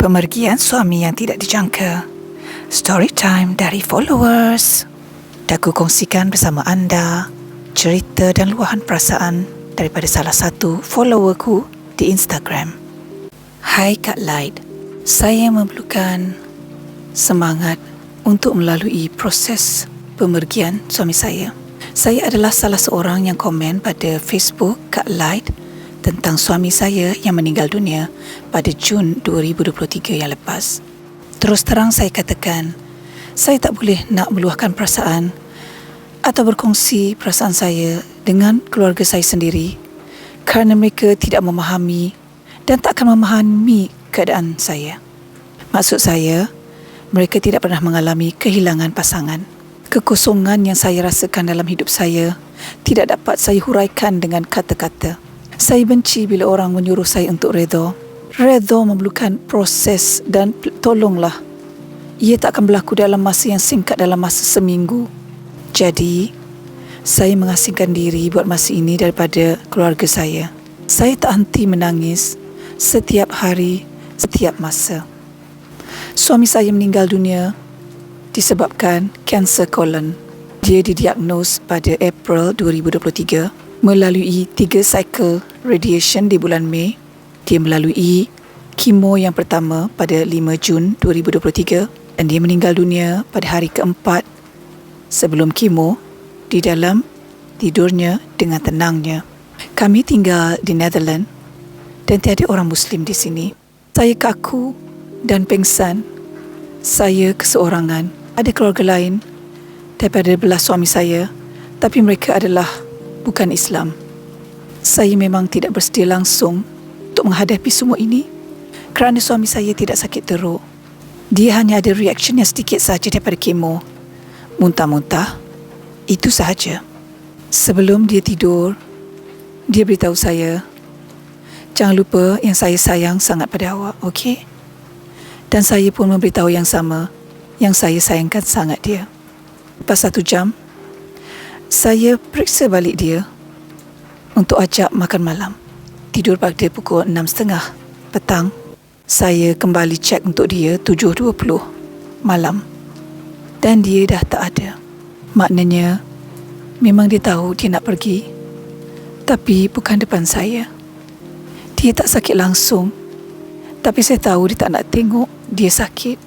Pemergian suami yang tidak dijangka. Story time dari followers. Aku kongsikan bersama anda cerita dan luahan perasaan daripada salah satu followerku di Instagram. Hai Kak Light, saya memerlukan semangat untuk melalui proses pemergian suami saya. Saya adalah salah seorang yang komen pada Facebook Kak Light tentang suami saya yang meninggal dunia pada Jun 2023 yang lepas. Terus terang saya katakan, saya tak boleh nak meluahkan perasaan atau berkongsi perasaan saya dengan keluarga saya sendiri kerana mereka tidak memahami dan tak akan memahami keadaan saya. Maksud saya, mereka tidak pernah mengalami kehilangan pasangan. Kekosongan yang saya rasakan dalam hidup saya tidak dapat saya huraikan dengan kata-kata. Saya benci bila orang menyuruh saya untuk redha. Redha memerlukan proses dan tolonglah. Ia tak akan berlaku dalam masa yang singkat, dalam masa seminggu. Jadi, saya mengasingkan diri buat masa ini daripada keluarga saya. Saya tak henti menangis setiap hari, setiap masa. Suami saya meninggal dunia disebabkan kanser kolon. Dia didiagnos pada April 2023 melalui 3 cycle radiation di bulan Mei. Dia melalui kemo yang pertama pada 5 Jun 2023 dan dia meninggal dunia pada hari keempat sebelum kemo di dalam tidurnya dengan tenangnya. Kami tinggal di Netherlands dan tiada orang Muslim di sini. Saya kaku dan pengsan. Saya keseorangan. Ada keluarga lain daripada belah suami saya, tapi mereka adalah bukan Islam. Saya memang tidak bersedia langsung untuk menghadapi semua ini kerana suami saya tidak sakit teruk. Dia hanya ada reaction yang sedikit sahaja daripada kemo. Muntah-muntah, itu sahaja. Sebelum dia tidur, dia beritahu saya, jangan lupa yang saya sayang sangat pada awak, okey? Dan saya pun memberitahu yang sama, yang saya sayangkan sangat dia. Lepas 1 jam, saya periksa balik dia untuk ajak makan malam. Tidur pada pukul 6.30 petang. Saya kembali cek untuk dia 7.20 malam. Dan dia dah tak ada. Maknanya, memang dia tahu dia nak pergi. Tapi bukan depan saya. Dia tak sakit langsung. Tapi saya tahu dia tak nak tengok dia sakit.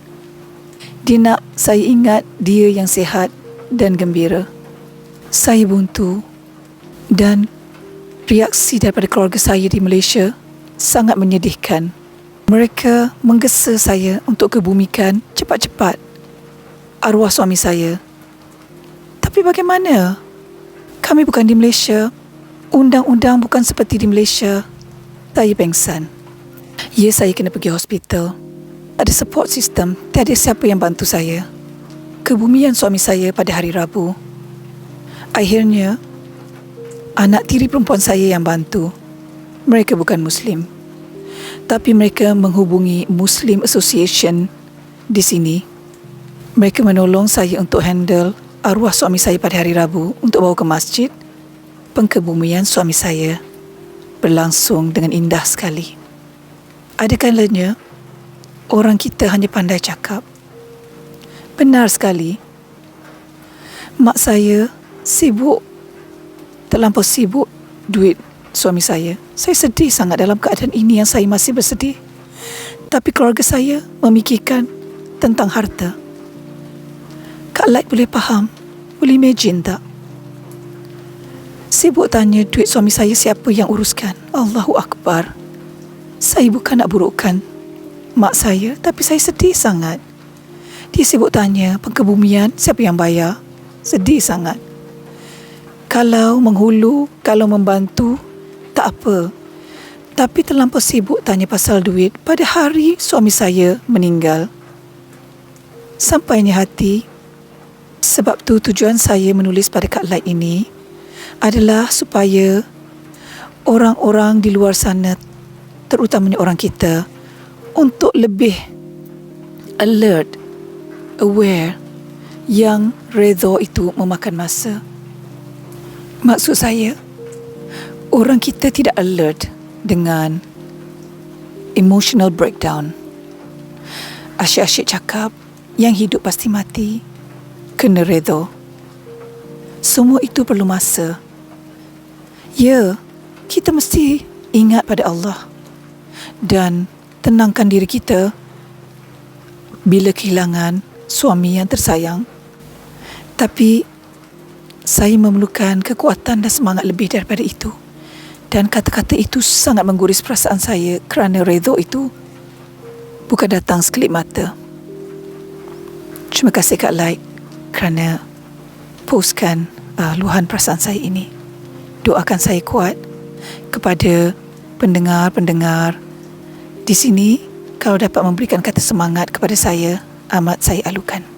Dia nak saya ingat dia yang sihat dan gembira. Saya buntu dan reaksi daripada keluarga saya di Malaysia sangat menyedihkan. Mereka menggesa saya untuk kebumikan cepat-cepat arwah suami saya. Tapi bagaimana? Kami bukan di Malaysia. Undang-undang bukan seperti di Malaysia. Saya pengsan. Ya, saya kena pergi hospital. Ada support system. Tiada siapa yang bantu saya. Kebumian suami saya pada hari Rabu. Akhirnya, anak tiri perempuan saya yang bantu. Mereka bukan Muslim. Tapi mereka menghubungi Muslim Association di sini. Mereka menolong saya untuk handle arwah suami saya pada hari Rabu untuk bawa ke masjid. Pengkebumian suami saya berlangsung dengan indah sekali. Ada kalanya, orang kita hanya pandai cakap. Benar sekali. Mak saya sibuk, terlampau sibuk duit suami saya. Saya sedih sangat dalam keadaan ini yang saya masih bersedih. Tapi keluarga saya memikirkan tentang harta. Kak Light boleh faham, boleh imagine tak? Sibuk tanya duit suami saya siapa yang uruskan. Allahu Akbar. Saya bukan nak burukkan mak saya, tapi saya sedih sangat. Dia sibuk tanya pengkebumian siapa yang bayar. Sedih sangat. Kalau menghulu, kalau membantu, tak apa. Tapi terlampau sibuk tanya pasal duit pada hari suami saya meninggal. Sampainya hati. Sebab tu tujuan saya menulis pada Kak Light ini adalah supaya orang-orang di luar sana, terutamanya orang kita, untuk lebih alert, aware yang redha itu memakan masa. Maksud saya, orang kita tidak alert dengan emotional breakdown. Asyik-asyik cakap yang hidup pasti mati, kena redha. Semua itu perlu masa. Ya, kita mesti ingat pada Allah dan tenangkan diri kita bila kehilangan suami yang tersayang. Tapi saya memerlukan kekuatan dan semangat lebih daripada itu. Dan kata-kata itu sangat mengguris perasaan saya kerana redha itu bukan datang sekelip mata. Terima kasih Kak Like kerana postkan luahan perasaan saya ini. Doakan saya kuat kepada pendengar-pendengar di sini. Kalau dapat memberikan kata semangat kepada saya, amat saya alukan.